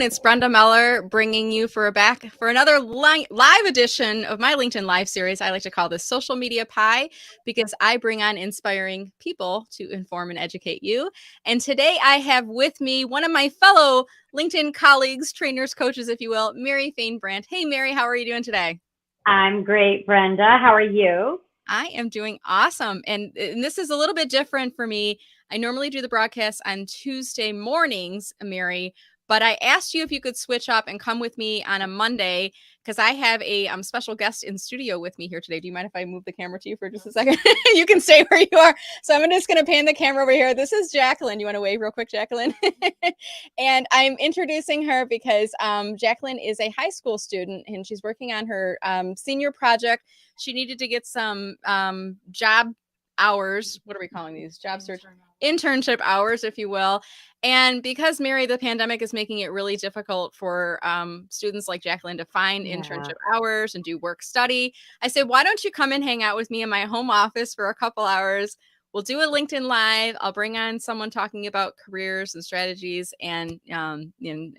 It's Brenda Meller bringing you for another live edition of my LinkedIn Live series. I like to call this Social Media Pie because I bring on inspiring people to inform and educate you. And today I have with me one of my fellow LinkedIn colleagues, trainers, coaches, if you will, Mary Fain Brandt. Hey, Mary, how are you doing today? I'm great, Brenda. How are you? I am doing awesome. And this is a little bit different for me. I normally do the broadcast on Tuesday mornings, Mary, but I asked you if you could switch up and come with me on a Monday because I have a special guest in studio with me here today. Do you mind if I move the camera to you for just a second? You can stay where you are. So I'm just going to pan the camera over here. This is Jacqueline. You want to wave real quick, Jacqueline? And I'm introducing her because Jacqueline is a high school student and she's working on her senior project. She needed to get some job hours. What are we calling these? Job search internship hours, if you will. And because, Mary, the pandemic is making it really difficult for students like Jacqueline to find internship hours and do work study, I said, why don't you come and hang out with me in my home office for a couple hours? We'll do a LinkedIn Live. I'll bring on someone talking about careers and strategies, and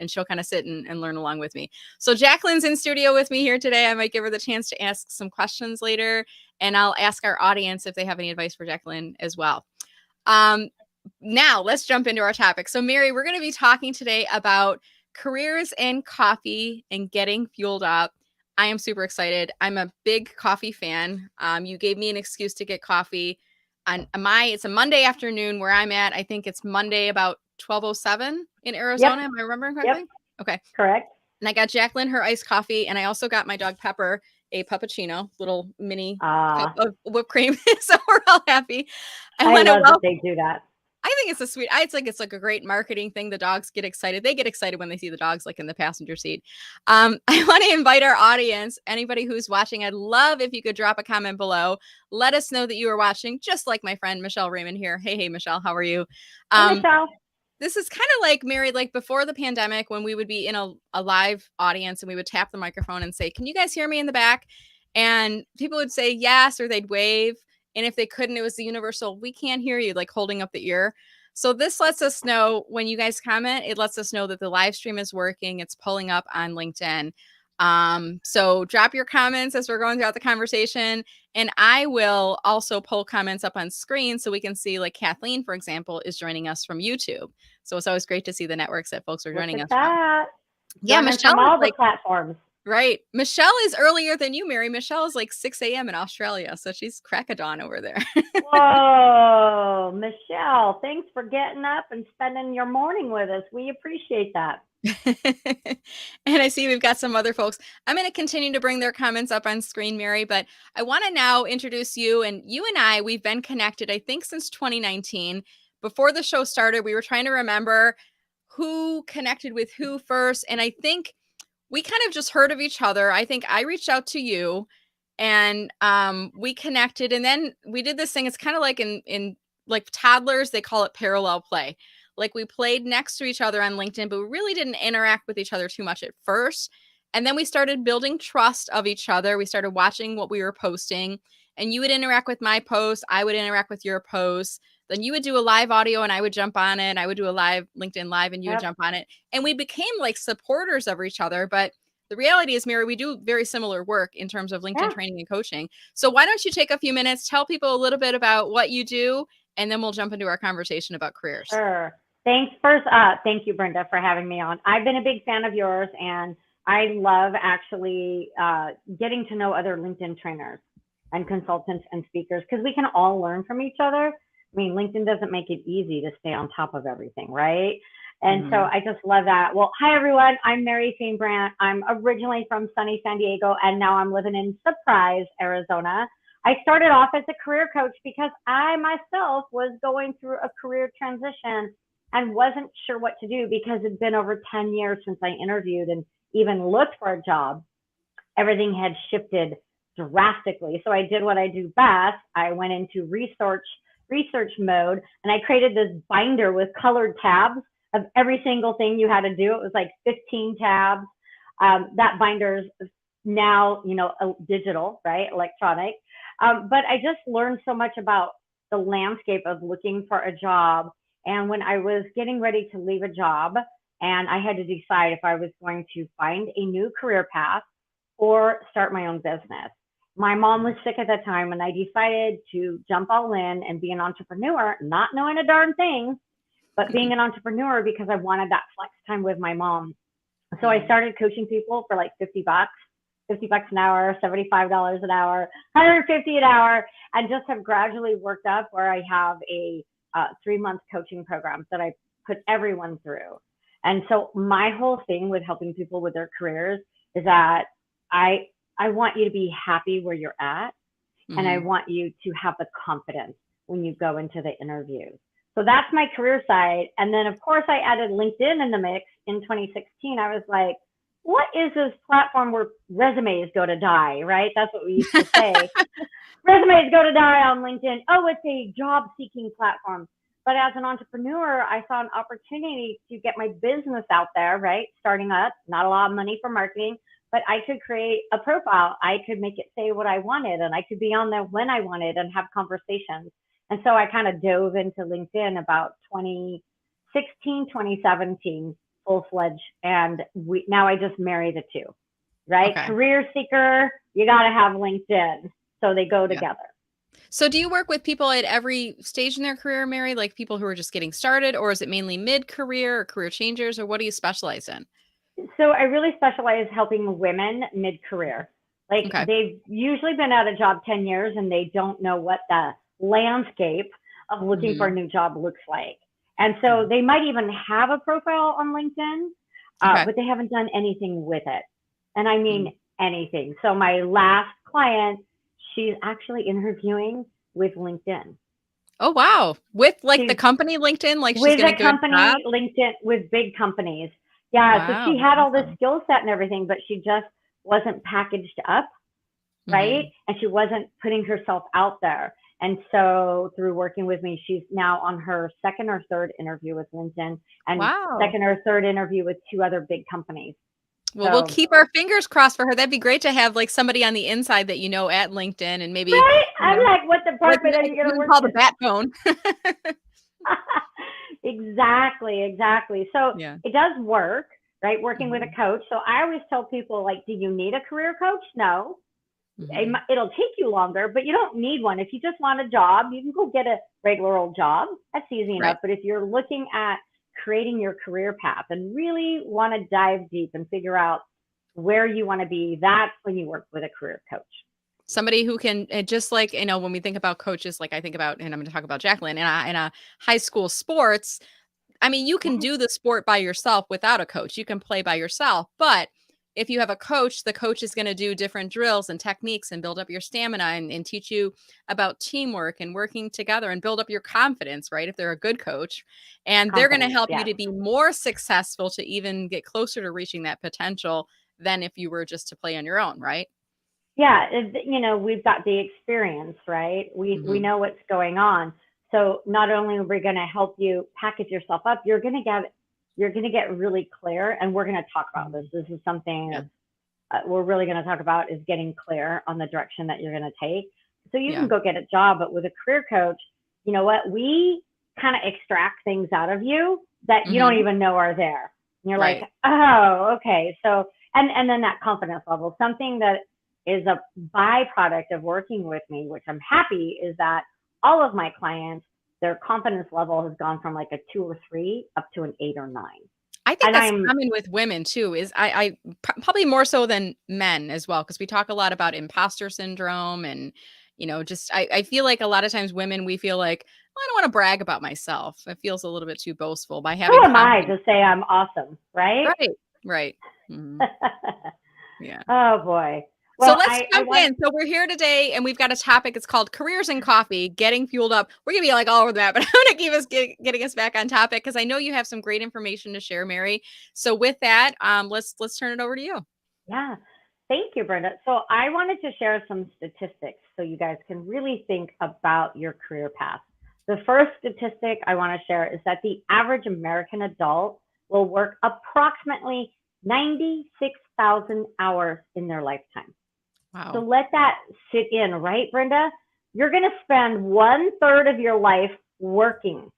she'll kind of sit and learn along with me. So Jacqueline's in studio with me here today. I might give her the chance to ask some questions later, and I'll ask our audience if they have any advice for Jacqueline as well. Now let's jump into our topic. So Mary, we're going to be talking today about careers and coffee and getting fueled up. I am super excited. I'm a big coffee fan. You gave me an excuse to get coffee. It's a Monday afternoon where I'm at. I think it's Monday about 12:07 in Arizona. Yep. Am I remembering correctly? Yep. Okay. Correct. And I got Jacqueline her iced coffee, and I also got my dog Pepper a puppuccino, little mini cup of whipped cream. So we're all happy. I love that they do that. I think it's it's like a great marketing thing. The dogs get excited. They get excited when they see the dogs like in the passenger seat. I want to invite our audience, anybody who's watching, I'd love if you could drop a comment below. Let us know that you are watching, just like my friend Michelle Raymond here. Hey, Michelle, how are you? Hey, Michelle. This is kind of like, Mary, like before the pandemic when we would be in a live audience and we would tap the microphone and say, can you guys hear me in the back? And people would say yes, or they'd wave. And if they couldn't, it was the universal, we can't hear you, like holding up the ear. So this lets us know when you guys comment, it lets us know that the live stream is working. It's pulling up on LinkedIn. So drop your comments as we're going throughout the conversation. And I will also pull comments up on screen so we can see, like Kathleen, for example, is joining us from YouTube. So it's always great to see the networks that folks are joining us from. Yeah, Michelle, from all the platforms. Right. Michelle is earlier than you, Mary. Michelle is like 6 a.m. in Australia. So she's crack of dawn over there. Whoa, Michelle, thanks for getting up and spending your morning with us. We appreciate that. And I see we've got some other folks. I'm going to continue to bring their comments up on screen, Mary, but I want to now introduce you. And you and I, we've been connected, I think, since 2019. Before the show started, we were trying to remember who connected with who first. And I think we kind of just heard of each other. I think I reached out to you and we connected, and then we did this thing. It's kind of like in like toddlers, they call it parallel play. Like we played next to each other on LinkedIn, but we really didn't interact with each other too much at first. And then we started building trust of each other. We started watching what we were posting, and you would interact with my posts. I would interact with your posts. Then you would do a live audio and I would jump on it. I would do a live LinkedIn Live and you would jump on it. And we became like supporters of each other. But the reality is, Mary, we do very similar work in terms of LinkedIn training and coaching. So why don't you take a few minutes, tell people a little bit about what you do, and then we'll jump into our conversation about careers. Sure. Thanks. First, thank you, Brenda, for having me on. I've been a big fan of yours, and I love actually getting to know other LinkedIn trainers and consultants and speakers because we can all learn from each other. I mean, LinkedIn doesn't make it easy to stay on top of everything, right? And so I just love that. Well, hi, everyone. I'm Mary Fain Brandt. I'm originally from sunny San Diego, and now I'm living in Surprise, Arizona. I started off as a career coach because I myself was going through a career transition and wasn't sure what to do because it'd been over 10 years since I interviewed and even looked for a job. Everything had shifted drastically. So I did what I do best. I went into research mode, and I created this binder with colored tabs of every single thing you had to do. It was like 15 tabs. That binder's now, digital, right? Electronic. But I just learned so much about the landscape of looking for a job. And when I was getting ready to leave a job, and I had to decide if I was going to find a new career path or start my own business. My mom was sick at the time, and I decided to jump all in and be an entrepreneur, not knowing a darn thing, but being an entrepreneur because I wanted that flex time with my mom. So I started coaching people for like 50 bucks, 50 bucks an hour, $75 an hour, 150 an hour, and just have gradually worked up where I have a 3-month coaching program that I put everyone through. And so my whole thing with helping people with their careers is that I want you to be happy where you're at, and I want you to have the confidence when you go into the interviews. So that's my career side. And then, of course, I added LinkedIn in the mix in 2016. I was like, what is this platform where resumes go to die, right? That's what we used to say. Resumes go to die on LinkedIn. Oh, it's a job seeking platform. But as an entrepreneur, I saw an opportunity to get my business out there, right? Starting up, not a lot of money for marketing, but I could create a profile. I could make it say what I wanted, and I could be on there when I wanted and have conversations. And so I kind of dove into LinkedIn about 2016, 2017, full-fledged. And now I just marry the two, right? Okay. Career seeker, you got to have LinkedIn. So they go Yeah. together. So do you work with people at every stage in their career, Mary? Like people who are just getting started, or is it mainly mid-career or career changers, or what do you specialize in? So I really specialize helping women mid-career. Like Okay. they've usually been at a job 10 years and they don't know what the landscape of looking for a new job looks like. And so they might even have a profile on LinkedIn, Okay. but they haven't done anything with it. And I Mm. mean anything. So my last client, she's actually interviewing with LinkedIn. Oh, wow. With like the She's company LinkedIn, like she's with getting a good job? company, LinkedIn, with big companies. Yeah, so Wow, she that's had all this awesome. skill set and everything, but she just wasn't packaged up, right? Mhm. And she wasn't putting herself out there. And so through working with me, she's now on her second or third interview with LinkedIn, and Wow. second or third interview with 2 other big companies. Well, we'll So, keep our fingers crossed for her. That'd be great to have like somebody on the inside that you know at LinkedIn and maybe, right? you I'm know, like, what what department are you going we to can work call the in? backbone. Exactly, exactly. So Yeah. it does work, right? Working with a Mhm. coach. So I always tell people, like, do you need a career coach? No. Mhm. It'll take you longer, but you don't need one. If you just want a job, you can go get a regular old job. That's easy Right. enough. But if you're looking at creating your career path and really want to dive deep and figure out where you want to be, that's when you work with a career coach. Somebody who can just like, when we think about coaches, like I think about, and I'm going to talk about Jacqueline in a high school sports. I mean, you can Yeah, do the sport by yourself without a coach. You can play by yourself, but if you have a coach, the coach is going to do different drills and techniques and build up your stamina and teach you about teamwork and working together and build up your confidence, right? If they're a good coach, and they're going to confidence. help you Yes. to be more successful to even get closer to reaching that potential than if you were just to play on your own, right? Yeah, we've got the experience, right? We Hmm. know what's going on. So not only are we going to help you package yourself up, you're going to get really clear, and we're going to talk about this. This is something Yeah. that we're really going to talk about, is getting clear on the direction that you're going to take. So you can Yeah. go get a job, but with a career coach, you know what? We kind of extract things out of you that you don't Hmm. even know are there. And you're like, Right. oh, okay. So, and then that confidence level, something that is a byproduct of working with me, which I'm happy, is that all of my clients, their confidence level has gone from like a 2 or 3 up to an 8 or 9. I think And that's I'm common with women too, is probably more so than men as well, because we talk a lot about imposter syndrome and, just I feel like a lot of times women, we feel like, "Well, I don't want to brag about myself." It feels a little bit too boastful by Who having am I confidence. to say I'm awesome, right? Right. Right. Mhm. Yeah. Oh boy. So Well, let's I jump want in. So we're here today and we've got a topic. It's called careers and coffee, getting fueled up. We're gonna be like all over that, but I'm gonna keep us getting us back on topic because I know you have some great information to share, Mary. So with that, let's turn it over to you. yeah. Thank you, Brenda. So I wanted to share some statistics so you guys can really think about your career path. The first statistic I want to share is that the average American adult will work approximately 96,000 hours in their lifetime. So Wow. let that sit in, right, Brenda? You're going to spend 1/3 of your life working.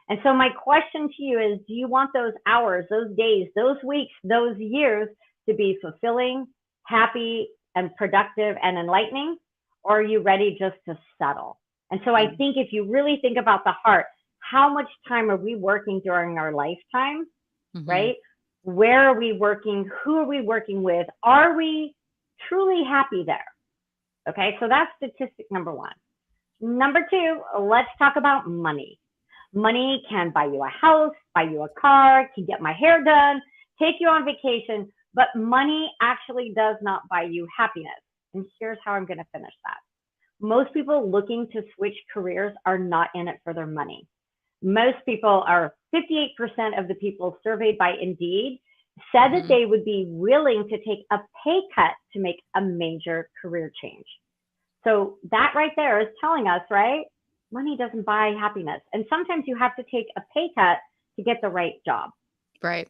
And so my question to you is, do you want those hours, those days, those weeks, those years to be fulfilling, happy, and productive and enlightening? Or are you ready just to settle? And so I think if you really think about the heart, how much time are we working during our lifetime, right? Where are we working? Who are we working with? Are we truly happy there? Okay, so that's statistic number one. Number two, let's talk about money. Money can buy you a house, buy you a car, can get my hair done, take you on vacation, but money actually does not buy you happiness. And here's how I'm going to finish that. Most people looking to switch careers are not in it for their money. Most people are 58% of the people surveyed by Indeed said that they would be willing to take a pay cut to make a major career change. So that right there is telling us, right? Money doesn't buy happiness. And sometimes you have to take a pay cut to get the right job. Right.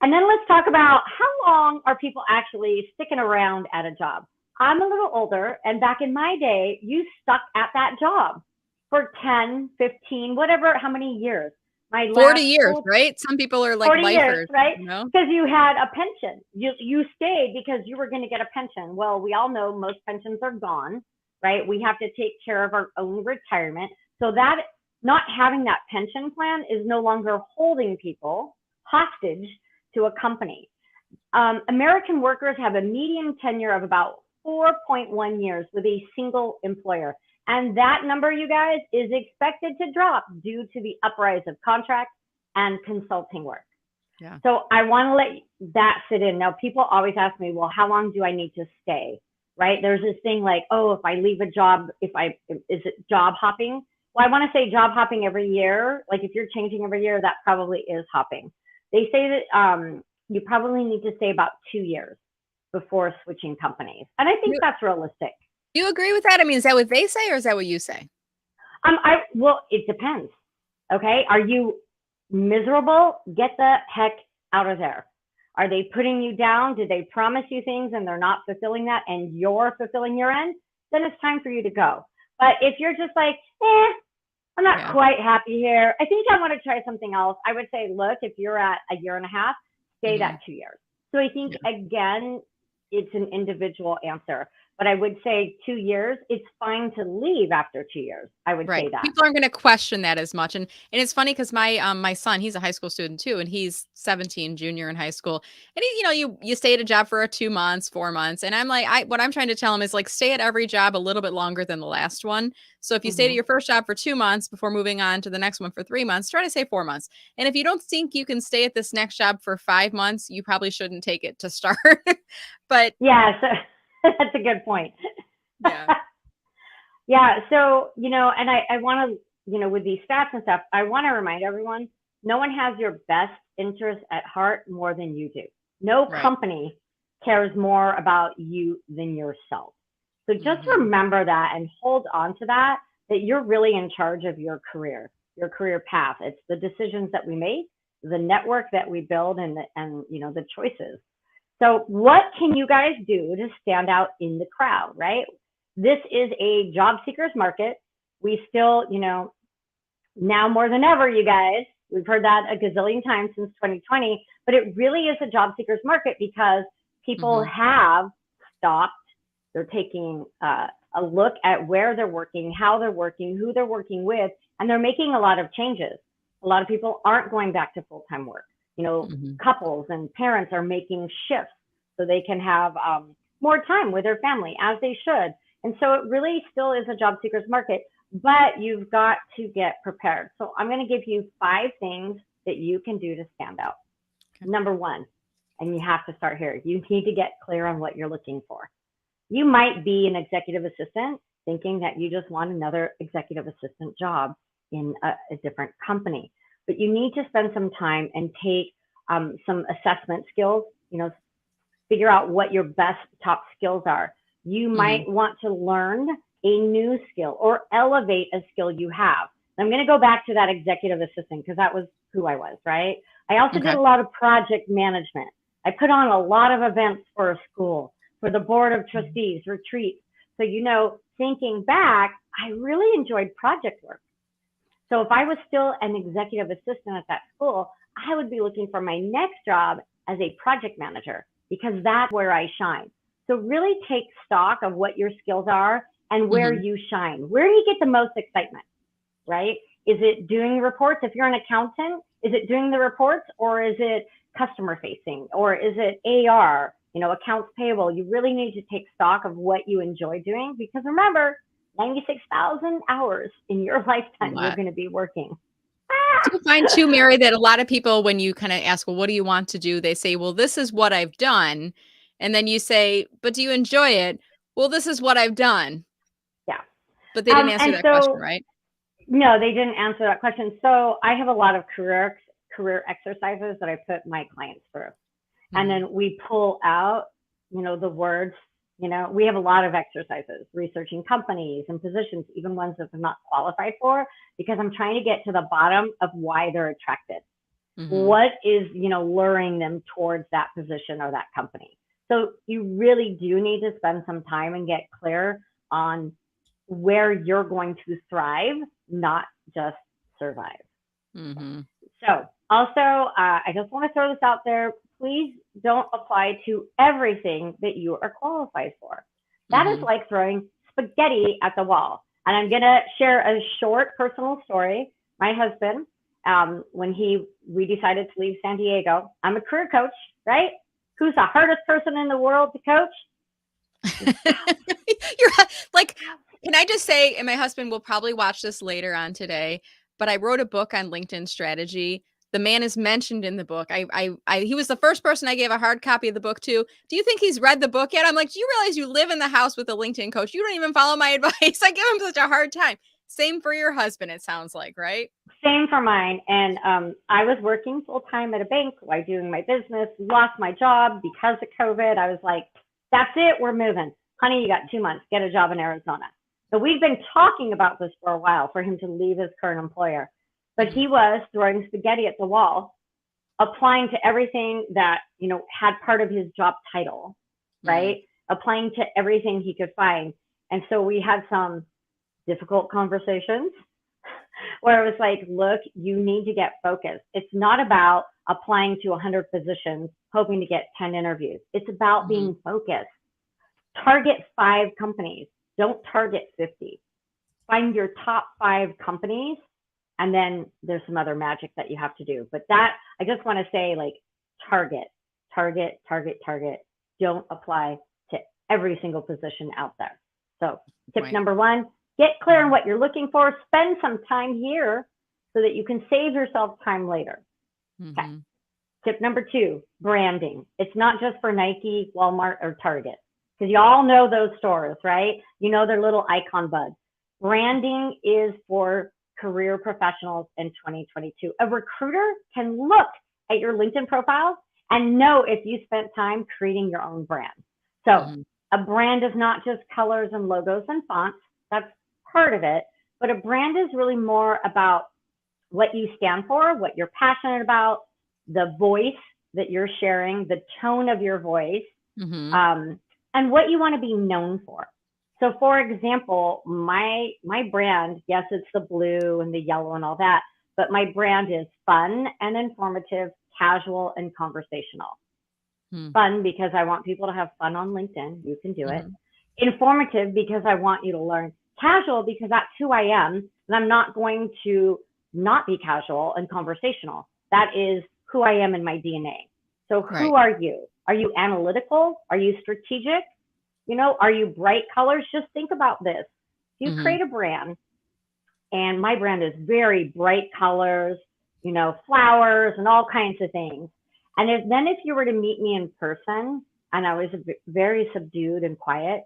And then let's talk about how long are people actually sticking around at a job? I'm a little older, and back in my day, you stuck at that job for 10, 15, whatever, how many years? 40 years, right? Some people are like 40 lifers, years, right? You know? Because you had a pension. You stayed because you were going to get a pension. Well, we all know most pensions are gone, right? We have to take care of our own retirement. So that not having that pension plan is no longer holding people hostage to a company. American workers have a median tenure of about 4.1 years with a single employer. And that number, you guys, is expected to drop due to the uprise of contract and consulting work. Yeah. So I want to let that sit in. Now, people always ask me, well, how long do I need to stay? Right? There's this thing like, oh, if I leave a job, is it job hopping? Well, I want to say job hopping every year. Like if you're changing every year, that probably is hopping. They say that you probably need to stay about 2 years before switching companies. And I think that's realistic. Do you agree with that? I mean, is that what they say or is that what you say? Well, it depends. Okay. Are you miserable? Get the heck out of there. Are they putting you down? Did they promise you things and they're not fulfilling that and you're fulfilling your end? Then it's time for you to go. But if you're just like, I'm not quite happy here. I think I want to try something else. I would say, look, if you're at a year and a half, stay that 2 years. So I think, again, it's an individual answer. But I would say 2 years, it's fine to leave after 2 years. I would say that. People aren't going to question that as much. And it's funny because my son, he's a high school student too, and he's 17, junior in high school. And he, you stay at a job for 2 months, 4 months. And I'm like, what I'm trying to tell him is like, stay at every job a little bit longer than the last one. So if you stay at your first job for 2 months before moving on to the next one for 3 months, try to say 4 months. And if you don't think you can stay at this next job for 5 months, you probably shouldn't take it to start. But yeah, so that's a good point. Yeah. Yeah. So, and I want to, with these stats and stuff, I want to remind everyone, no one has your best interest at heart more than you do. No company cares more about you than yourself. So just remember that and hold on to that you're really in charge of your career path. It's the decisions that we make, the network that we build and the choices. So what can you guys do to stand out in the crowd, right? This is a job seekers market. We still, now more than ever, you guys, we've heard that a gazillion times since 2020, but it really is a job seekers market because people have stopped. They're taking a look at where they're working, how they're working, who they're working with, and they're making a lot of changes. A lot of people aren't going back to full-time work. Couples and parents are making shifts so they can have more time with their family as they should. And so it really still is a job seekers market, but you've got to get prepared. So I'm going to give you 5 things that you can do to stand out. Okay. Number 1, and you have to start here. You need to get clear on what you're looking for. You might be an executive assistant thinking that you just want another executive assistant job in a different company, but you need to spend some time and take some assessment skills, figure out what your best top skills are. You might want to learn a new skill or elevate a skill you have. I'm going to go back to that executive assistant because that was who I was, right? I also did a lot of project management. I put on a lot of events for a school, for the board of trustees, retreats. So, thinking back, I really enjoyed project work. So if I was still an executive assistant at that school, I would be looking for my next job as a project manager because that's where I shine. So really take stock of what your skills are and where Mhm. you shine. Where do you get the most excitement, right? Is it doing reports? If you're an accountant, is it doing the reports, or is it customer facing, or is it AR, accounts payable? You really need to take stock of what you enjoy doing, because remember, 96,000 hours in your A lifetime you're lot. going to be working. Do you find too, Mary, that a lot of people, when you kind of ask, well, what do you want to do? They say, well, this is what I've done. And then you say, but do you enjoy it? Well, this is what I've done. Yeah. But they didn't answer And that question, so, right? no, they didn't answer that question. So I have a lot of career exercises that I put my clients through. And Mhm. then we pull out, the words. We have a lot of exercises, researching companies and positions, even ones that they're not qualified for, because I'm trying to get to the bottom of why they're attracted. Mhm. What is, luring them towards that position or that company? So you really do need to spend some time and get clear on where you're going to thrive, not just survive. Mhm. So, also, I just want to throw this out there. Please don't apply to everything that you are qualified for. That is Mhm. like throwing spaghetti at the wall. And I'm going to share a short personal story. My husband, when we decided to leave San Diego, I'm a career coach, right? Who's the hardest person in the world to coach? Your spouse. You're like, can I just say, and my husband will probably watch this later on today, but I wrote a book on LinkedIn strategy. The man is mentioned in the book. He was the first person I gave a hard copy of the book to. Do you think he's read the book yet? I'm like, do you realize you live in the house with a LinkedIn coach? You don't even follow my advice. I give him such a hard time. Same for your husband, it sounds like, right? Same for mine. And I was working full time at a bank while doing my business, lost my job because of COVID. I was like, that's it, we're moving. Honey, you got 2 months, get a job in Arizona. So we've been talking about this for a while for him to leave his current employer. But Mhm. he was throwing spaghetti at the wall, applying to everything that, had part of his job title, Mm. right? Applying to everything he could find. And so we had some difficult conversations where it was like, look, you need to get focused. It's not about applying to 100 positions, hoping to get 10 interviews. It's about Mhm. being focused. Target 5 companies. Don't target 50. Find your top 5 companies, and then there's some other magic that you have to do. But that, I just want to say, like, target, target, target, target. Don't apply to every single position out there. So, tip Right. number 1, get clear on Mhm. what you're looking for. Spend some time here so that you can save yourself time later. Okay. Mhm. Tip number 2, branding. It's not just for Nike, Walmart, or Target, because you all know those stores, right? You know their little icon buds. Branding is for career professionals in 2022. A recruiter can look at your LinkedIn profile and know if you spent time creating your own brand. So Mhm. a brand is not just colors and logos and fonts. That's part of it. But a brand is really more about what you stand for, what you're passionate about, the voice that you're sharing, the tone of your voice, Mhm. um, and what you want to be known for. So, for example, my brand, yes, it's the blue and the yellow and all that, but my brand is fun and informative, casual and conversational. Mhm. Fun because I want people to have fun on LinkedIn. You can do it. Mhm. Informative because I want you to learn. Casual because that's who I am, and I'm not going to not be casual and conversational. That is who I am in my DNA. So Right. who are you? Are you analytical? Are you strategic? Are you bright colors? Just think about this. If you Mhm. create a brand, and my brand is very bright colors, flowers and all kinds of things. And if you were to meet me in person and I was very subdued and quiet,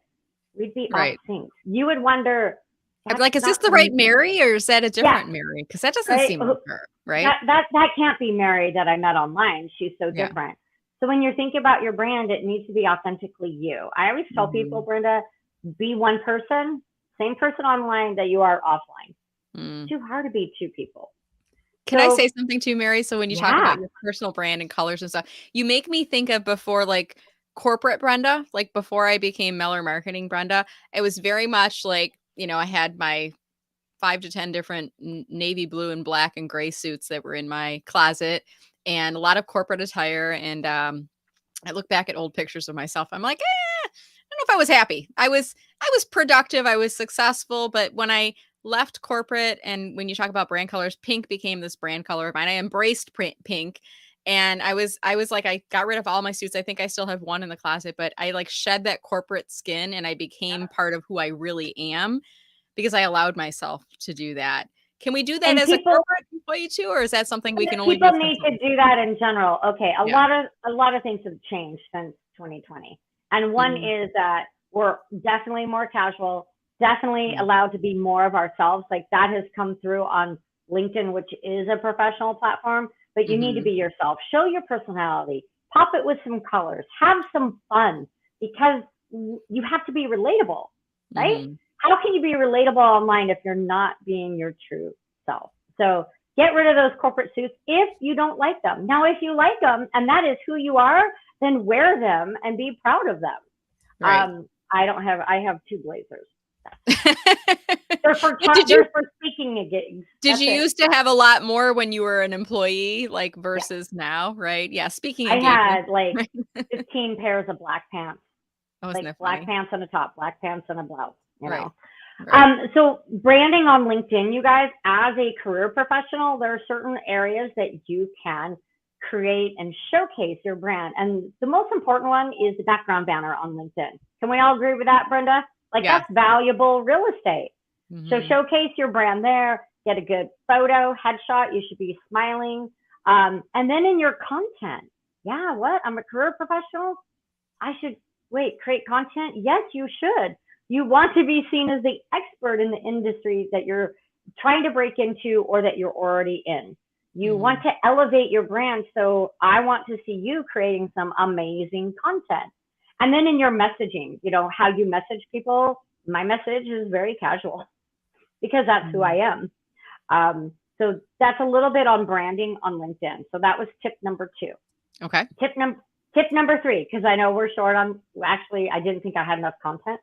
we'd be off Right. sync. You would wonder, I'd be that's like, "Is this not the right the, Mary or is that a yeah, different Mary? Because that doesn't right? seem like her." Right? That can't be Mary that I met online. She's so Yeah. different. So when you're thinking about your brand, it needs to be authentically you. I always tell people, Mhm. Brenda, be one person, same person online that you are offline. Mm. Too hard to be 2 people. Can I say So something too, Mary? So when you talk about yeah, your personal brand and colors and stuff, you make me think of before, like, corporate Brenda, like, before I became Meller Marketing Brenda, it was very much like, I had my 5 to 10 different navy blue and black and gray suits that were in my closet, and a lot of corporate attire. And I look back at old pictures of myself. I'm like, I don't know if I was happy. I was productive. I was successful. But when I left corporate, and when you talk about brand colors, pink became this brand color of mine. I embraced pink. And I was like, I got rid of all my suits. I think I still have one in the closet, but I like shed that corporate skin and I became part of who I really am because I allowed myself to do that. Can we do that And as a people, corporate employee too, or is that something we can only do people as need to consultants? do that in general. Okay, Yeah. a lot of things have changed since 2020, and one Mhm. is that we're definitely more casual, definitely Mhm. allowed to be more of ourselves. Like that has come through on LinkedIn, which is a professional platform, but you need to Mhm. be yourself. Show your personality, pop it with some colors, have some fun, because you have to be relatable, right? Mhm. How can you be relatable online if you're not being your true self? So get rid of those corporate suits if you don't like them. Now, if you like them and that is who you are, then wear them and be proud of them. Right. I have two blazers. Yeah, They're for speaking gigs. did That's you it. used to have a lot more when you were an employee, like, Yeah. versus now, right? Yeah, speaking I engagements, had like right? 15 pairs of black pants, Oh, isn't like that black funny? pants and a top, black pants and a blouse, you Right. know. Right. So branding on LinkedIn, you guys, as a career professional, there are certain areas that you can create and showcase your brand. And the most important one is the background banner on LinkedIn. Can we all agree with that, Brenda? Like Yeah. that's valuable real estate. So Mhm. showcase your brand there, get a good photo, headshot. You should be smiling. And then in your content, yeah, what? I'm a career professional. I should create content. Yes, you should. You want to be seen as the expert in the industry that you're trying to break into or that you're already in. You want Mhm. to elevate your brand. So I want to see you creating some amazing content. And then in your messaging, how you message people, my message is very casual because that's who I Mhm. am. So that's a little bit on branding on LinkedIn. So that was tip number 2. Okay. Tip number Tip number 3, because I know we're short on. Actually, I didn't think I had enough content.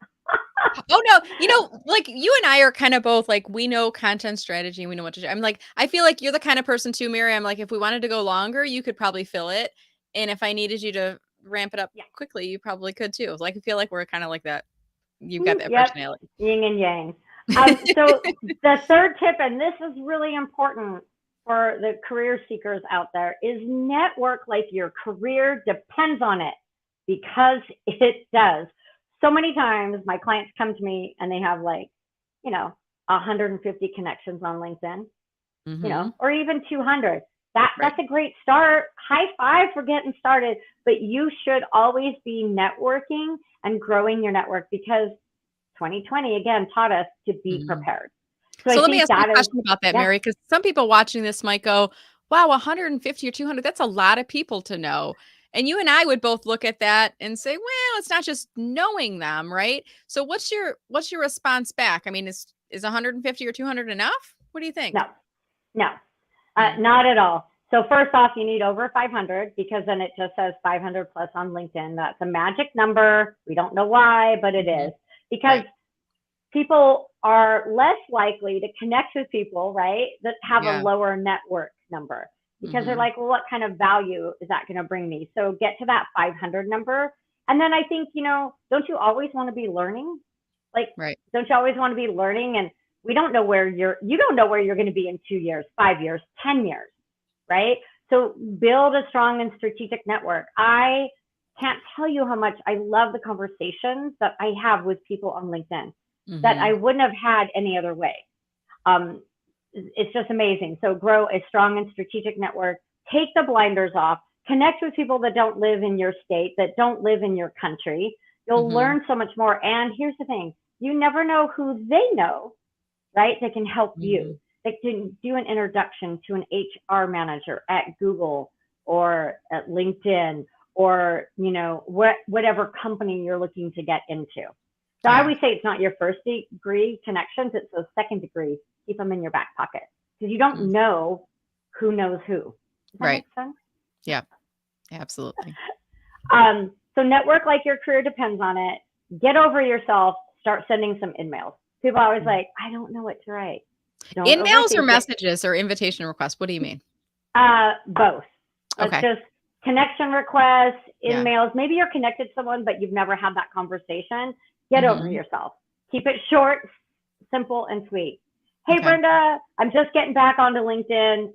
Oh, no, like, you and I are kind of both, like, we know content strategy, we know what to do. I'm like, I feel like you're the kind of person too, Mary. I'm like, if we wanted to go longer, you could probably fill it, and if I needed you to ramp it up Yeah. quickly, you probably could too. Like, I feel like we're kinda like that. You've got that Yep. personality. Yin and yang. So the third tip, and this is really important for the career seekers out there, is network like your career depends on it, because it does. So many times my clients come to me and they have like, you know, 150 connections on LinkedIn, Mhm. or even 200. Right. That's a great start. High five for getting started, but you should always be networking and growing your network, because 2020 again taught us to be Mhm. prepared. So So I let me think ask you a that is, question about that, yeah, Mary, because some people watching this might go, wow, 150 or 200, that's a lot of people to know. And you and I would both look at that and say, well, it's not just knowing them, right? So what's your response back? I mean, is 150 or 200 enough? What do you think? no, no, Mm, not at all. So first off, you need over 500, because then it just says 500 plus on LinkedIn. That's a magic number. We don't know why, but it mhm. is, because Right. people are less likely to connect with people, right, that have a Yeah. lower network number, because they're Mhm. like, well, what kind of value is that going to bring me? So get to that 500 number. And then I think, don't you always want to be learning? Like, Right. don't you always want to be learning? And you don't know where you're going to be in 2 years, 5 years, 10 years, right? So build a strong and strategic network. I can't tell you how much I love the conversations that I have with people on LinkedIn that I Mhm. wouldn't have had any other way. Um, it's just amazing. So grow a strong and strategic network. Take the blinders off. Connect with people that don't live in your state, that don't live in your country. You'll Mhm. learn so much more. And here's the thing: you never know who they know, right? That can help you. Mhm. That can do an introduction to an HR manager at Google or at LinkedIn, or whatever company you're looking to get into. So I Yeah. always say it's not your first degree connections; it's those second degree. Keep them in your back pocket, because you don't Mm. know who knows who. Does that Right. make sense? Yeah. Absolutely. So network like your career depends on it. Get over yourself. Start sending some emails. People are always Mm. like, I don't know what to write. Don't In-mails or overthink it. messages or invitation requests? What do you mean? Both. Let's Okay. just connection requests, in Yeah. mails. Maybe you're connected to someone, but you've never had that conversation. Get over Mhm. yourself. Keep it short, simple, and sweet. Hey, Okay. Brenda, I'm just getting back onto LinkedIn.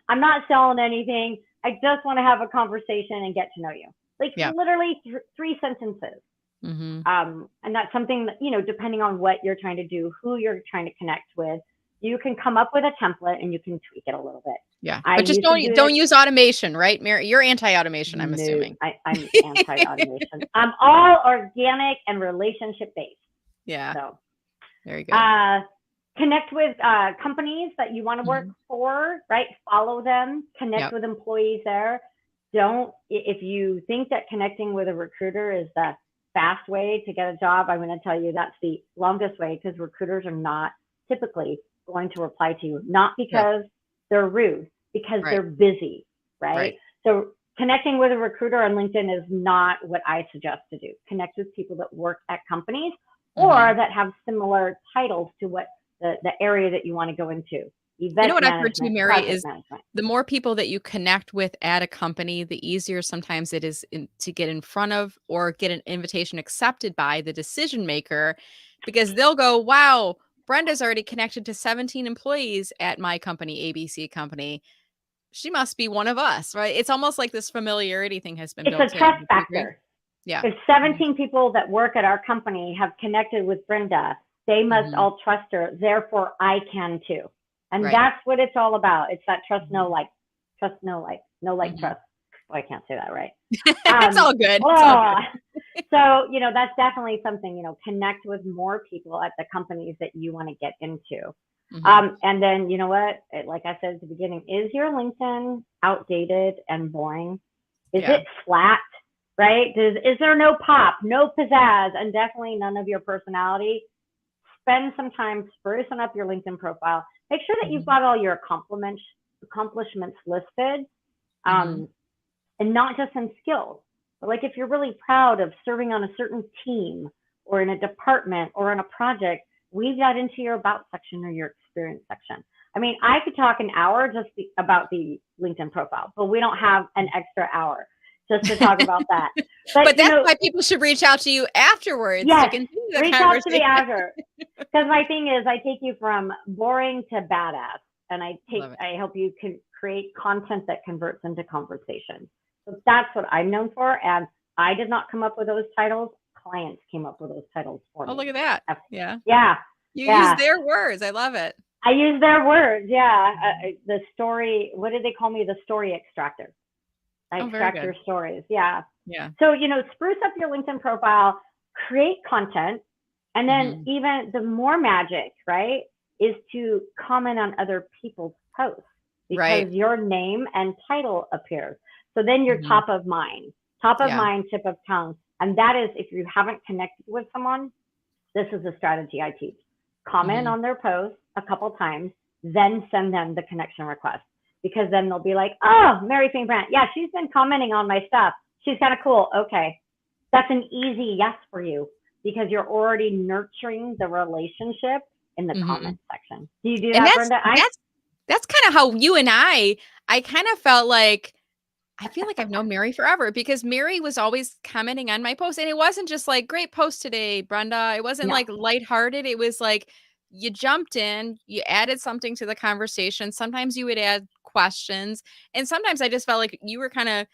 I'm not selling anything. I just want to have a conversation and get to know you. Like Yeah. literally three sentences. Mhm. And that's something that, depending on what you're trying to do, who you're trying to connect with, you can come up with a template and you can tweak it a little bit. Yeah. I But just used to don't do this. don't use automation, right, Mary? You're anti-automation, I'm No, assuming. I'm anti-automation. I'm all organic and relationship based. Yeah. So Very good. uh, connect with companies that you want to work Mhm. for, right? Follow them, connect Yep. with employees there. Don't, if you think that connecting with a recruiter is the fast way to get a job, I'm going to tell you that's the longest way, because recruiters are not typically going to reply to you, not Sure. because they're rude, because Right. they're busy, right? Right. So connecting with a recruiter on LinkedIn is not what I suggest to do. Connect with people that work at companies or Mhm. that have similar titles to what the area that you want to go into. You know Event what I've heard too, management, Mary, project is management. the more people that you connect with at a company, the easier sometimes it is to get in front of or get an invitation accepted by the decision maker, because they'll go, wow, Brenda's already connected to 17 employees at my company, ABC company. She must be one of us, right? It's almost like this familiarity thing has been It's a built in. trust Would you agree? factor. Yeah. If Mhm. 17 people that work at our company have connected with Brenda, they must Mhm. all trust her. Therefore, I can too. And Right. that's what it's all about. It's that trust, no Mhm. like, trust, no like, no like, Mhm. trust. Oh, I can't say that right. It's all good. It's all Oh, good. so, that's definitely something, connect with more people at the companies that you want to get into. Mhm. And then, you know what? Like I said at the beginning, is your LinkedIn outdated and boring? Is Yeah. it flat? Right? Is there no pop, no pizzazz, and definitely none of your personality? Spend some time sprucing up your LinkedIn profile. Make sure that you've Mhm. got all your accomplishments listed, Mhm. um, and not just in skills. But like if you're really proud of serving on a certain team or in a department or on a project, weave that into your about section or your experience section. I mean, I could talk an hour just about the LinkedIn profile, but we don't have an extra hour just to talk about that. But But that's why people should reach out to you afterwards to yes, continue the reach out to me conversation. after, because my thing is I take you from boring to badass, and Love it. I help you create content that converts into conversation. So that's what I'm known for, and I did not come up with those titles. Clients came up with those titles for Oh, me. look at that. Yeah. Yeah, You use yeah. their words. I love it. I use their words. Yeah, Mhm. the story. What did they call me? The story extractor. I Oh, very extract your good. stories. Yeah. Yeah. So, spruce up your LinkedIn profile, create content, and then Mhm. even the more magic, right, is to comment on other people's posts, because Right. your name and title appears. So then you're Mhm. top of Yeah. mind, tip of tongue. And that is, if you haven't connected with someone, this is a strategy I teach. Comment Mhm. on their post a couple times, then send them the connection request. Because then they'll be like, oh, Mary Fain Brandt. Yeah, she's been commenting on my stuff. She's kind of cool. Okay. That's an easy yes for you, because you're already nurturing the relationship in the comment Mhm. section. Do you do And that, Brenda? that's kinda how you and I kinda felt like I feel like I've known Mary forever, because Mary was always commenting on my posts, and it wasn't just like, "Great post today, Brenda." It wasn't, No. like, lighthearted. It was like, you jumped in, you added something to the conversation. Sometimes you would add questions, and sometimes I just felt like you were kinda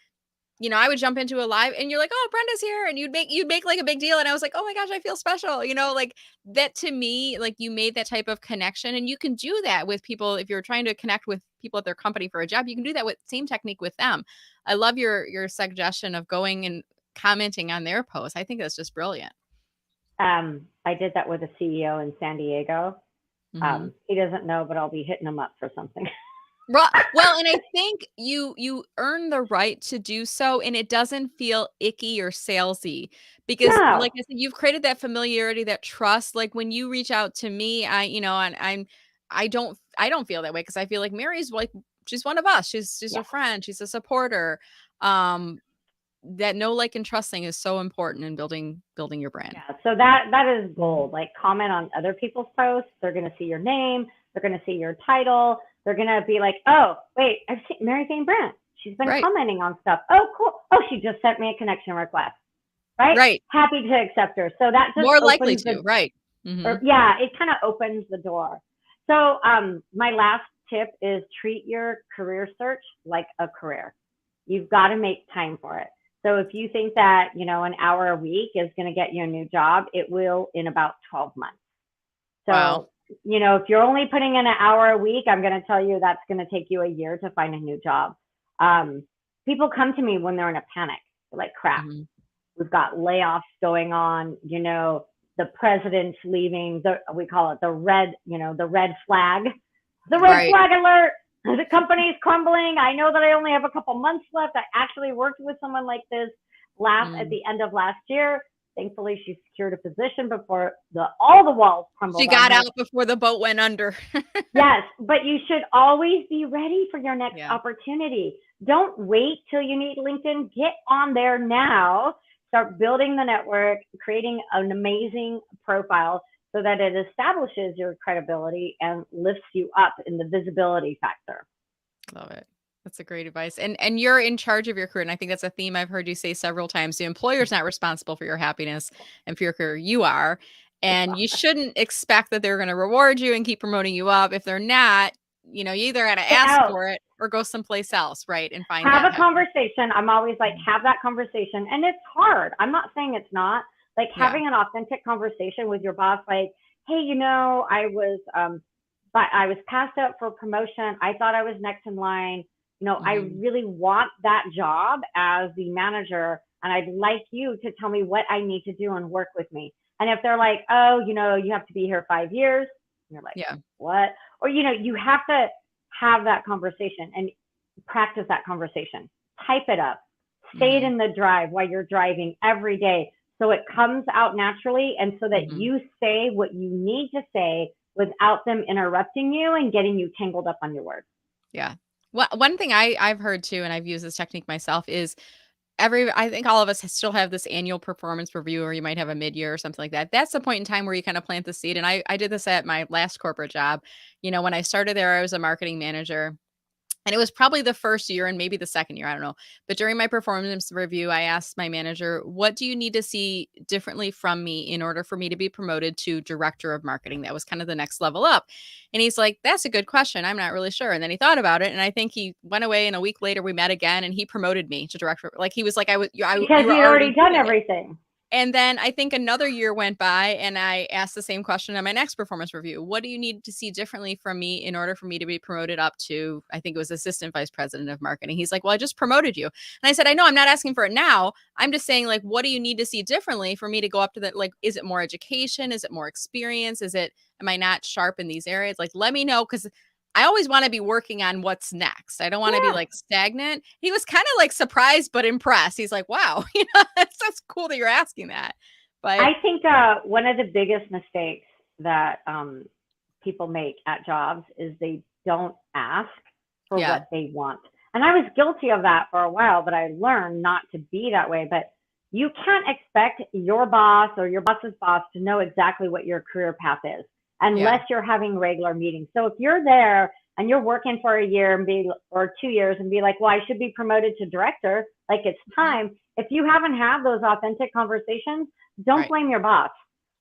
I would jump into a live and you're like, "Oh, Brenda's here." And you'd make like a big deal. And I was like, "Oh my gosh, I feel special." Like that to me, like you made that type of connection. And you can do that with people if you're trying to connect with people at their company for a job. You can do that with same technique with them. I love your suggestion of going and commenting on their posts. I think that's just brilliant. I did that with a CEO in San Diego. Mhm. He doesn't know, but I'll be hitting him up for something. Well, and I think you earn the right to do so, and it doesn't feel icky or salesy because, like No. I said, you've created that familiarity, that trust. Like when you reach out to me, and I don't feel that way because I feel like Mary's like she's one of us. She's Yeah. a friend. She's a supporter. Um, that know, like, and trusting is so important in building your brand. Yeah, so that is gold. Like comment on other people's posts. They're going to see your name. They're going to see your title. They're going to be like, oh, wait, I've seen Mary Fain Brandt. She's been Right. commenting on stuff. Oh, cool. Oh, she just sent me a connection request. Right? Right. Happy to accept her. So that just More likely opens the, to. Right. or Mhm. yeah, it kind of opens the door. So my last tip is treat your career search like a career. You've got to make time for it. So if you think that, an hour a week is going to get you a new job, it will in about 12 months. Wow. So, if you're only putting in an hour a week, I'm going to tell you that's going to take you a year to find a new job. Um, People come to me when they're in a panic. They're like, crap, Mhm. we've got layoffs going on, the president's leaving, we call it the red, the red Right. flag alert. The company's crumbling. I know that I only have a couple months left. I actually worked with someone like this at Mm. the end of last year. Thankfully, she secured a position before all the walls She crumbled on got her. out before the boat went under. Yes, but you should always be ready for your next Yeah. opportunity. Don't wait till you need LinkedIn. Get on there now. Start building the network, creating an amazing profile so that it establishes your credibility and lifts you up in the visibility factor. Love it. That's a great advice. And you're in charge of your career. And I think that's a theme I've heard you say several times. The employer's not responsible for your happiness and for your career. You are. And you shouldn't expect that they're going to reward you and keep promoting you up. If they're not, you either got to Get ask out. for it or go someplace else, right? And find Have that a happiness. conversation. I'm always like, Mhm. have that conversation. And it's hard. I'm not saying it's not. Like Yeah. having an authentic conversation with your boss, like, hey, I was passed up for promotion. I thought I was next in line. I Hmm. really want that job as the manager, and I'd like you to tell me what I need to do and work with me. And if they're like, oh, you have to be here 5 years, and you're like, Yeah. what? Or, you have to have that conversation and practice that conversation. Type it up. Say it Hmm. in the drive while you're driving every day so it comes out naturally and so that Hmm. you say what you need to say without them interrupting you and getting you tangled up on your words. Yeah. Well, one thing I've heard too, and I've used this technique myself, is I think all of us still have this annual performance review, or you might have a mid-year or something like that. That's the point in time where you kind of plant the seed. And I did this at my last corporate job. When I started there, I was a marketing manager. And it was probably the first year and maybe the second year, I don't know. But during my performance review, I asked my manager, "What do you need to see differently from me in order for me to be promoted to director of marketing?" That was kind of the next level up. And he's like, "That's a good question. I'm not really sure." And then he thought about it, and I think he went away, and a week later we met again, and he promoted me to director. Like, he was like, Because you were you'd already already done doing it." everything. And then I think another year went by, and I asked the same question on my next performance review. "What do you need to see differently from me in order for me to be promoted up to," I think it was assistant vice president of marketing. He's like, "Well, I just promoted you." And I said, "I know, I'm not asking for it now. I'm just saying, like, what do you need to see differently for me to go up to that? Like, is it more education? Is it more experience? Am I not sharp in these areas? Like, let me know, because I always want to be working on what's next. I don't want to be Yeah. like stagnant." He was kind of like surprised but impressed. He's like, "Wow, that's cool that you're asking that." But I think one of the biggest mistakes that people make at jobs is they don't ask for yeah, what they want. And I was guilty of that for a while, but I learned not to be that way. But you can't expect your boss or your boss's boss to know exactly what your career path is yeah, unless you're having regular meetings. So if you're there and you're working for a year or 2 years and be like, well, I should be promoted to director, like it's mhm, time. If you haven't had those authentic conversations, don't right, blame your boss.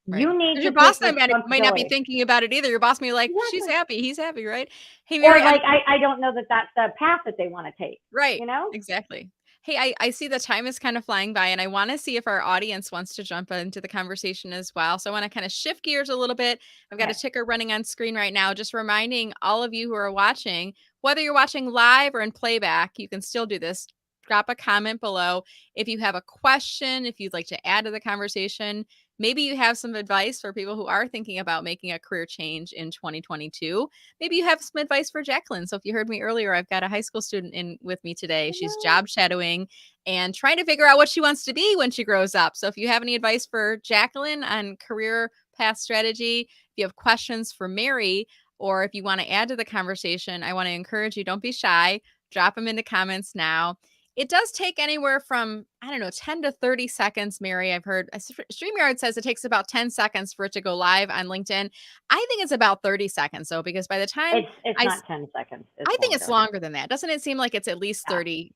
right. You need Because to your boss take might not be responsibility. thinking about it either. Your boss may be like, "She's Exactly. happy, he's happy," right? Hey, Or Mary, like, I don't know that that's the path that they want to take, right, you know? exactly. Hey, I see the time is kind of flying by, and I want to see if our audience wants to jump into the conversation as well. So I want to kind of shift gears a little bit. I've got a Okay. ticker running on screen right now, just reminding all of you who are watching, whether you're watching live or in playback, you can still do this. Drop a comment below if you have a question, if you'd like to add to the conversation. Maybe you have some advice for people who are thinking about making a career change in 2022. Maybe you have some advice for Jacqueline. So if you heard me earlier, I've got a high school student in with me today. She's Hello. job shadowing and trying to figure out what she wants to be when she grows up. So if you have any advice for Jacqueline on career path strategy, if you have questions for Mary, or if you want to add to the conversation, I want to encourage you, don't be shy. Drop them in the comments now. It does take anywhere from, I don't know, 10 to 30 seconds, Mary. I've heard StreamYard says it takes about 10 seconds for it to go live on LinkedIn. I think it's about 30 seconds though, because by the time It's I not 10 seconds. It's I think it's longer. longer than that. Doesn't it seem like it's at least Yeah. 30?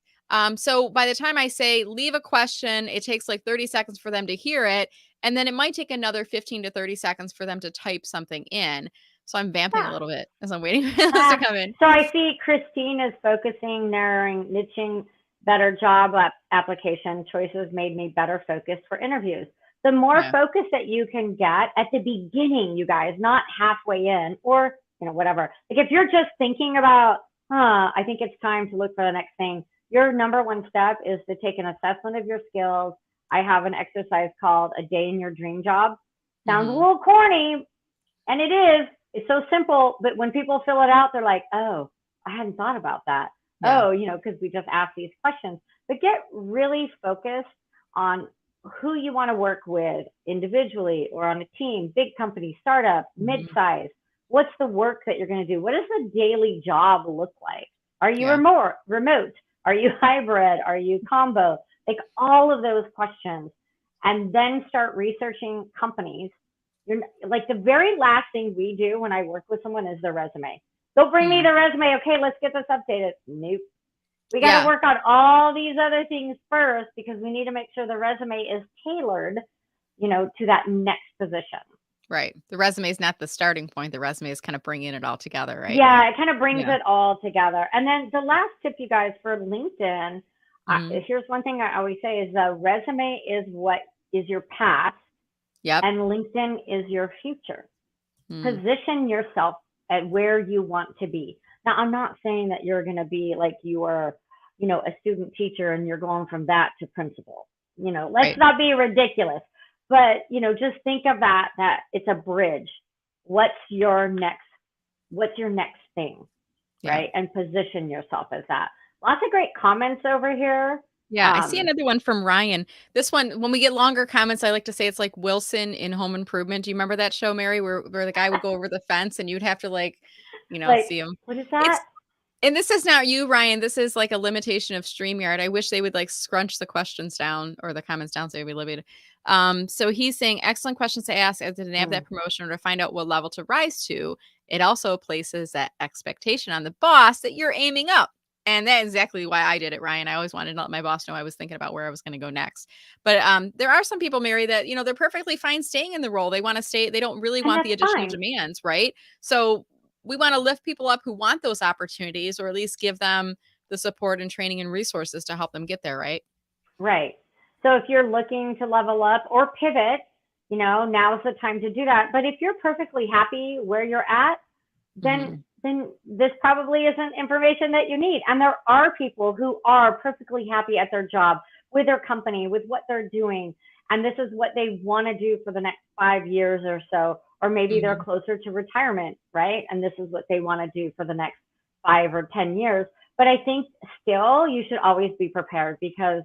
So by the time I say leave a question, it takes like 30 seconds for them to hear it. And then it might take another 15 to 30 seconds for them to type something in. So I'm vamping a Yeah. little bit as I'm waiting for this to come in. So I see Christine is focusing, narrowing, niching, better job application choices made me better focused for interviews. The more Yeah. focus that you can get at the beginning, you guys, not halfway in or, whatever. Like if you're just thinking about, I think it's time to look for the next thing. Your number one step is to take an assessment of your skills. I have an exercise called a day in your dream job. Sounds a Mm-hmm. little corny, and it is. It's so simple, but when people fill it out, they're like, oh, I hadn't thought about that. Yeah. Oh, because we just ask these questions. But get really focused on who you want to work with individually or on a team, big company, startup, Mm-hmm. mid-size. What's the work that you're going to do? What does the daily job look like? Are you Yeah. remote? Are you hybrid? Are you combo? Like all of those questions. And then start researching companies. You're like the very last thing we do when I work with someone is their resume. They'll bring me Mm-hmm. the resume. Okay, let's get this updated. Nope. We got to Yeah. work on all these other things first because we need to make sure the resume is tailored, to that next position. Right. The resume is not the starting point. The resume is kind of bringing it all together, right? Yeah, it kind of brings Yeah. it all together. And then the last tip, you guys, for LinkedIn, Mm-hmm. here's one thing I always say is the resume is what is your past Yep. and LinkedIn is your future. Mm. Position yourself at where you want to be. Now, I'm not saying that you're going to be like you are, a student teacher and you're going from that to principal. Let's Right. not be ridiculous. But, just think of that it's a bridge. What's your next thing, Yeah. right? And position yourself as that. Lots of great comments over here. Yeah, I see another one from Ryan. This one, when we get longer comments, I like to say it's like Wilson in Home Improvement. Do you remember that show, Mary, where the guy would go over the fence and you'd have to like, Like, see him? what is It's that? and this is not you, Ryan. This is like a limitation of StreamYard. I wish they would like scrunch the questions down or the comments down so they'd be limited. So he's saying excellent questions to ask as to nab Hmm. that promotion or to find out what level to rise to. It also places that expectation on the boss that you're aiming up. And that's exactly why I did it, Ryan. I always wanted to let my boss know I was thinking about where I was going to go next. But there are some people, Mary, that they're perfectly fine staying in the role. They want to stay. They don't really And want the that's additional fine. demands, right? So we want to lift people up who want those opportunities, or at least give them the support and training and resources to help them get there, right? Right. So if you're looking to level up or pivot, now's the time to do that. But if you're perfectly happy where you're at, then Mhm. then this probably isn't information that you need. And there are people who are perfectly happy at their job, with their company, with what they're doing. And this is what they want to do for the next 5 years or so. Or maybe they're Mhm. closer to retirement, right? And this is what they want to do for the next 5 or 10 years. But I think still you should always be prepared because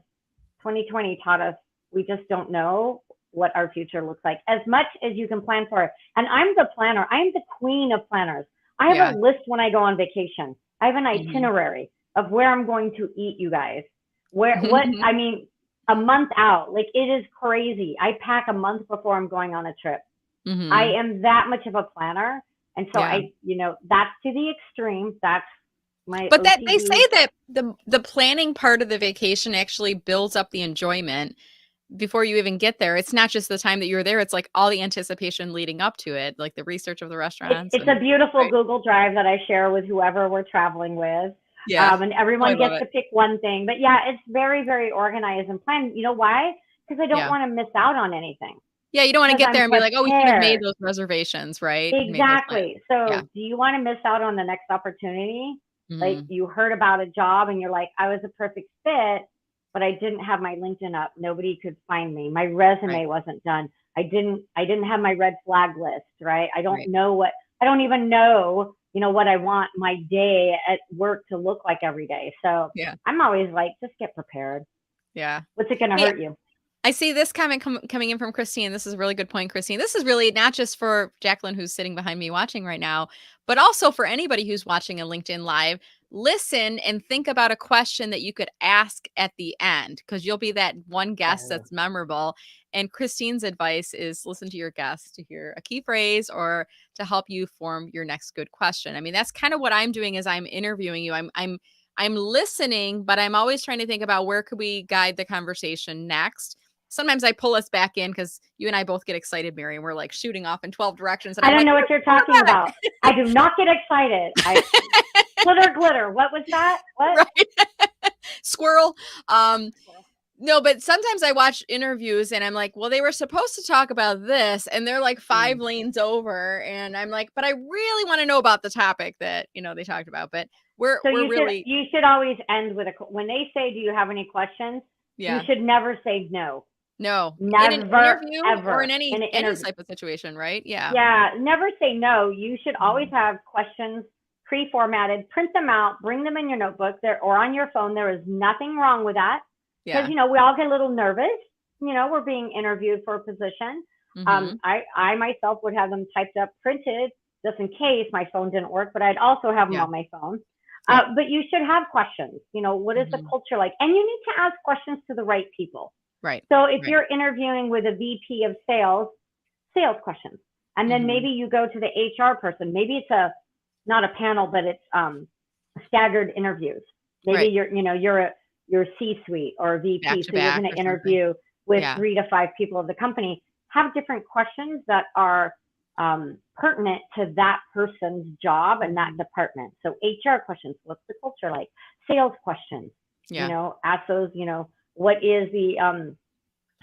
2020 taught us we just don't know what our future looks like as much as you can plan for it. And I'm the planner. I am the queen of planners. I have Yeah. a list when I go on vacation. I have an Mhm. itinerary of where I'm going to eat, you guys. I mean, a month out. Like it is crazy. I pack a month before I'm going on a trip. I Mhm. am that much of a planner. And so Yeah. that's to the extreme. That's my But that they say OCD. that the planning part of the vacation actually builds up the enjoyment before you even get there. It's not just the time that you're there, it's like all the anticipation leading up to it, like the research of the restaurants It's a and beautiful right? Google Drive that I share with whoever we're traveling with. Yeah. And Oh, I everyone love gets it. to pick one thing. But yeah, it's very, very organized and planned. You know why? Because I don't Yeah. want to miss out on anything Yeah, you don't wanna because get I'm there and be like, "Oh, we should have made prepared. those reservations," right? Made those plans. Exactly. Yeah. So do you want to miss out on the next opportunity? Like Mhm. you heard about a job and you're like, I was a perfect fit, but I didn't have my LinkedIn up. Nobody could find me. My Right, resume wasn't done. I didn't have my red flag list, right? right. I don't even know, what I want my day at work to look like every day. So Yeah, I'm always like, just get prepared. yeah. What's it going to Hey, hurt you? I see this comment coming in from Christine. This is a really good point, Christine. This is really not just for Jacqueline, who's sitting behind me watching right now, but also for anybody who's watching a LinkedIn Live. listen and think about a question that you could ask at the end, because you'll be that one guest Oh. that's memorable. And Christine's advice is listen to your guests to hear a key phrase or to help you form your next good question. I mean, that's kind of what I'm doing as I'm interviewing you. I'm listening, but I'm always trying to think about where could we guide the conversation next. Sometimes I pull us back in because you and I both get excited, Mary, and we're like shooting off in 12 directions. And I I'm don't like, know "Let's what you're go talking back." about. I do not get excited. Glitter, glitter. What was that? What? Right. Squirrel. No, but sometimes I watch interviews and I'm like, well, they were supposed to talk about this and they're like 5 Mm. lanes over. And I'm like, but I really want to know about the topic that, they talked about. But we're So we're really, you should always end with when they say, "Do you have any questions?" You yeah. should never say no. No. In an Never, interview or in ever in any an any interview. type of situation, right? Yeah. Yeah, never say no. You should always Mhm. have questions pre-formatted, print them out, bring them in your notebook there or on your phone. There is nothing wrong with that because Yeah. we all get a little nervous. We're being interviewed for a position. Mhm. I myself would have them typed up, printed, just in case my phone didn't work, but I'd also have them Yeah. on my phone. Yep. But you should have questions. What is the Mhm. culture like? And you need to ask questions to the right people. Right. So if Right. you're interviewing with a VP of sales questions, and then Mhm. maybe you go to the HR person. Maybe it's not a panel, but it's staggered interviews. Maybe Right. you're C-suite or a Back VP, to so you're back going or to something. interview with Yeah. 3 to 5 people of the company. Have different questions that are pertinent to that person's job and that Mhm. department. So HR questions, what's the culture like? Sales questions, Yeah. ask those. What is the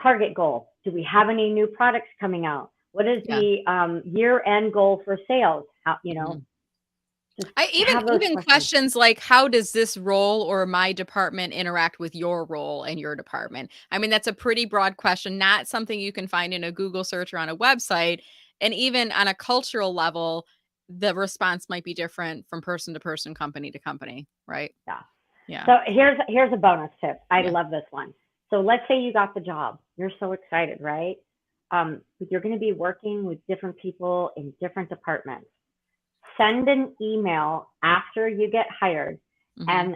target goal? Do we have any new products coming out? What is Yeah. the year-end goal for sales? Mhm. Just I even have those even questions. questions like, how does this role or my department interact with your role and your department? I mean, that's a pretty broad question, not something you can find in a Google search or on a website. And even on a cultural level, the response might be different from person to person, company to company, right? Yeah. Yeah. So here's a bonus tip. I Yeah. love this one. So let's say you got the job. You're so excited, right? But you're going to be working with different people in different departments. Send an email after you get hired, Mhm. and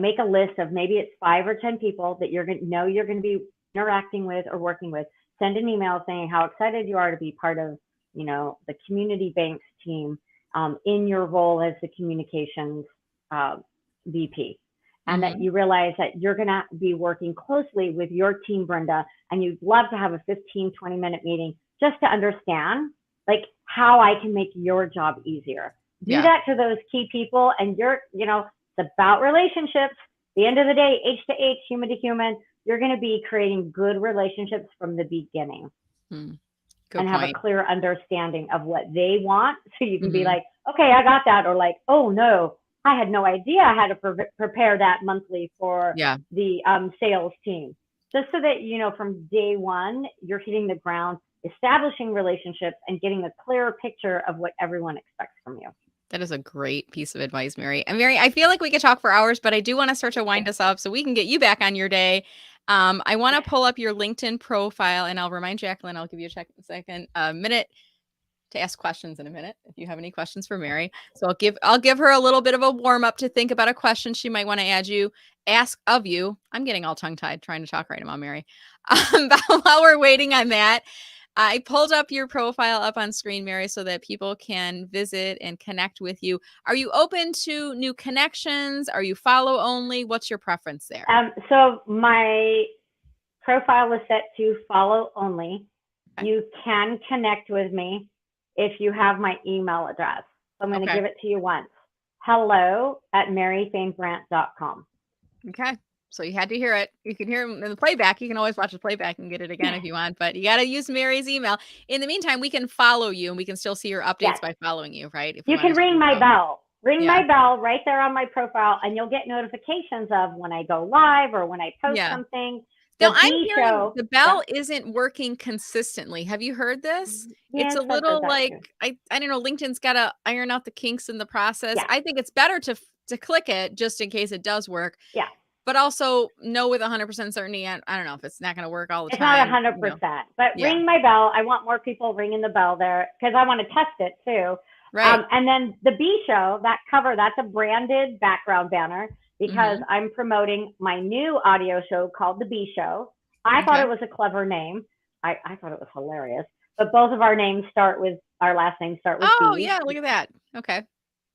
make a list of maybe it's 5 or 10 people that you're going to be interacting with or working with. Send an email saying how excited you are to be part of the community banks team in your role as the communications uh, VP, and that Mhm. you realize that you're going to be working closely with your team, Brenda, and you'd love to have a 15-20 minute meeting just to understand like how I can make your job easier. Do Yeah. that to those key people, and it's about relationships. At the end of the day, H to H, human to human, you're going to be creating good relationships from the beginning Mm. Good and have a point. clear understanding of what they want. So you can be Mhm. like, okay, I got that. Or like, oh no, I had no idea I had to prepare that monthly for Yeah. the sales team. Just so that, from day one, you're hitting the ground, establishing relationships and getting a clearer picture of what everyone expects from you. That is a great piece of advice, Mary. And Mary, I feel like we could talk for hours, but I do want to start to wind us up so we can get you back on your day. I want to pull up your LinkedIn profile, and I'll remind Jacqueline. I'll give you a minute to ask questions in a minute if you have any questions for Mary. So I'll give her a little bit of a warm up to think about a question she might want to ask of you. I'm getting all tongue tied trying to talk right now, Mary. But while we're waiting on that, I pulled up your profile up on screen, Mary, so that people can visit and connect with you. Are you open to new connections? Are you follow only? What's your preference there? So my profile is set to follow only. Okay. You can connect with me if you have my email address. So I'm going to Okay. give it to you once. Hello@maryfainbrandt.com. Okay. So you had to hear it. You can hear him in the playback. You can always watch the playback and get it again if you want, but you got to use Mary's email. In the meantime, we can follow you and we can still see your updates Yes. by following you, right? If we You want can to ring change my those. bell. Ring Yeah. my bell right there on my profile, and you'll get notifications of when I go live or when I post Yeah. something. Now The I'm B hearing show, the yeah, bell isn't working consistently. Have you heard this? It's yeah, a I've heard little that like too. I don't know, LinkedIn's got to iron out the kinks in the process. Yeah, I think it's better to click it just in case it does work, yeah. but also know with 100% certainty. I don't know if it's not going to work all the It's not a time, hundred percent, but Yeah. ring my bell. I want more people ringing the bell there because I want to test it too. Right. And then the B show, that cover, that's a branded background banner because I'm promoting my new audio show called The B Show. I thought Okay. it was a clever name. I thought it was hilarious. But both of our names start with, our last names start with Oh, B. yeah, look at that. Okay.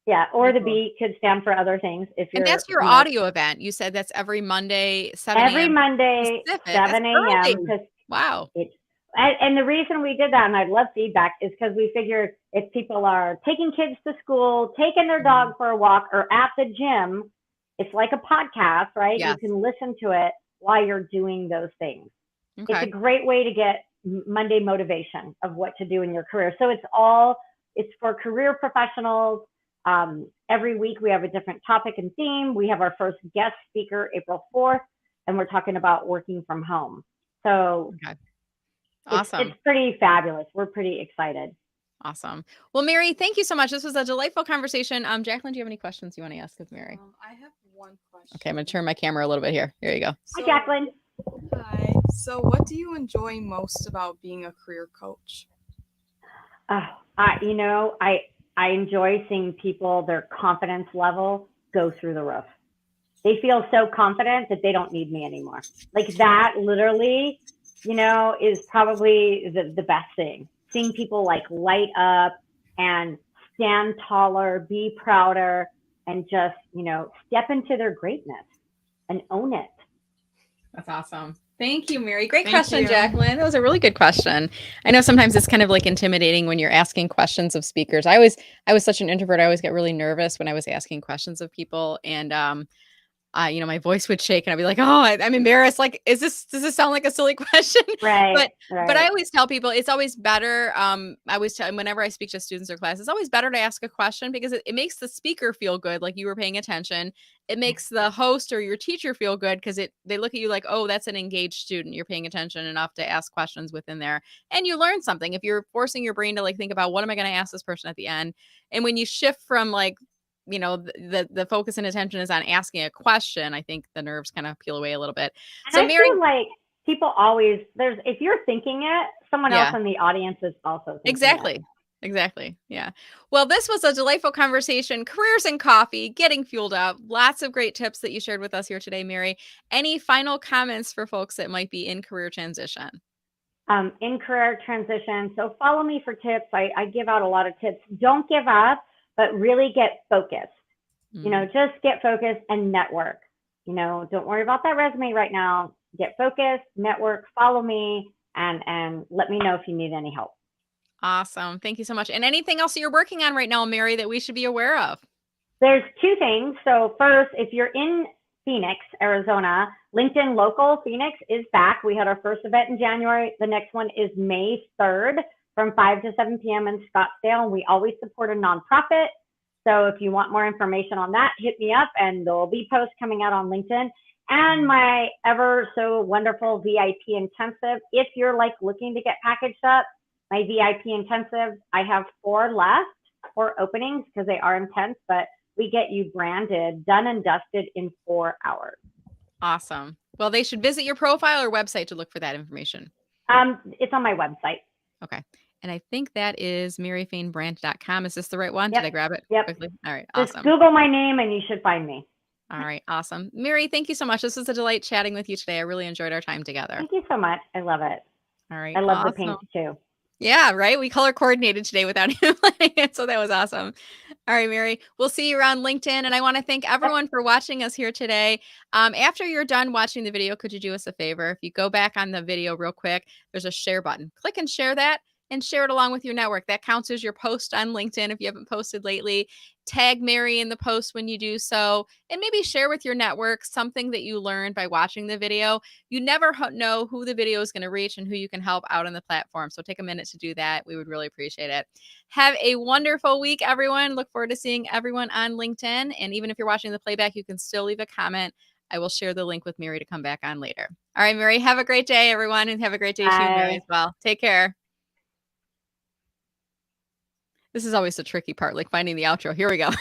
Yeah, or Very the cool. B could stand for other things if And you're, that's your audio event. You said that's every Monday, 7 every a.m. Monday, Pacific. That's 7 a.m. early. because Wow. it's, and the reason we did that, and I'd love feedback, is because we figured if people are taking kids to school, taking their dog for a walk, or at the gym, it's like a podcast, right? You Yes. can listen to it while you're doing those things. It's a Okay. great way to get Monday motivation of what to do in your career. So it's for career professionals. Every week we have a different topic and theme. We have our first guest speaker April 4th, and we're talking about working from home. So Okay. Awesome. it's pretty fabulous. We're pretty excited. Awesome. Well, Mary, thank you so much. This was a delightful conversation. Jacqueline, do you have any questions you want to ask of Mary? I have one question. Okay, I'm going to turn my camera a little bit here. Here you go. Hi, Jacqueline. Hi. So, what do you enjoy most about being a career coach? I enjoy seeing people, their confidence level go through the roof. They feel so confident that they don't need me anymore. Like that literally, is probably the best thing. Seeing people like light up and stand taller, be prouder, and just, step into their greatness and own it. That's awesome. Thank you, Mary. Great Thank question, you. Jacqueline. That was a really good question. I know sometimes it's kind of like intimidating when you're asking questions of speakers. I was such an introvert. I always get really nervous when I was asking questions of people. And my voice would shake and I'd be like, oh, I'm embarrassed. Like, does this sound like a silly question? Right. But I always tell people it's always better. I always tell whenever I speak to students or class, it's always better to ask a question because it makes the speaker feel good. Like you were paying attention. It makes the host or your teacher feel good because they look at you like, oh, that's an engaged student. You're paying attention enough to ask questions within there and you learn something. If you're forcing your brain to like think about what am I going to ask this person at the end? And when you shift from like, the focus and attention is on asking a question, I think the nerves kind of peel away a little bit. And So I Mary, feel like people always, if you're thinking it, someone else in the audience is also thinking it. Exactly. Yeah. Well, this was a delightful conversation. Careers and coffee, getting fueled up. Lots of great tips that you shared with us here today, Mary. Any final comments for folks that might be in career transition? In career transition, so follow me for tips. I give out a lot of tips. Don't give up, but really get focused. Just get focused and network. Don't worry about that resume right now. Get focused, network, follow me, and let me know if you need any help. Awesome. Thank you so much. And anything else that you're working on right now, Mary, that we should be aware of? There's two things. So first, if you're in Phoenix, Arizona, LinkedIn Local Phoenix is back. We had our first event in January. The next one is May 3rd from 5 to 7 p.m. in Scottsdale. And we always support a nonprofit. So if you want more information on that, hit me up and there'll be posts coming out on LinkedIn. And my ever so wonderful VIP intensive. If you're like looking to get packaged up, my VIP intensive, I have 4 openings because they are intense, but we get you branded, done and dusted in 4 hours. Awesome. Well, they should visit your profile or website to look for that information. It's on my website. Okay. And I think that is maryfainbrandt.com. Is this the right one? Yep. Did I grab it Yep. quickly? All right. Just Awesome. Google my name and you should find me. All right. Awesome. Mary, thank you so much. This was a delight chatting with you today. I really enjoyed our time together. Thank you so much. I love it. All right. I love the pink too. Yeah, right. We color coordinated today without him letting it. So that was awesome. All right, Mary, we'll see you around LinkedIn. And I want to thank everyone for watching us here today. After you're done watching the video, could you do us a favor? If you go back on the video real quick, there's a share button. Click and share that and share it along with your network. That counts as your post on LinkedIn if you haven't posted lately. Tag Mary in the post when you do so, and maybe share with your network something that you learned by watching the video. You never know who the video is going to reach and who you can help out on the platform. So take a minute to do that. We would really appreciate it. Have a wonderful week, everyone. Look forward to seeing everyone on LinkedIn. And even if you're watching the playback, you can still leave a comment. I will share the link with Mary to come back on later. All right, Mary, have a great day, everyone. And have a great day, too, Mary, as well. Take care. This is always the tricky part, like finding the outro. Here we go.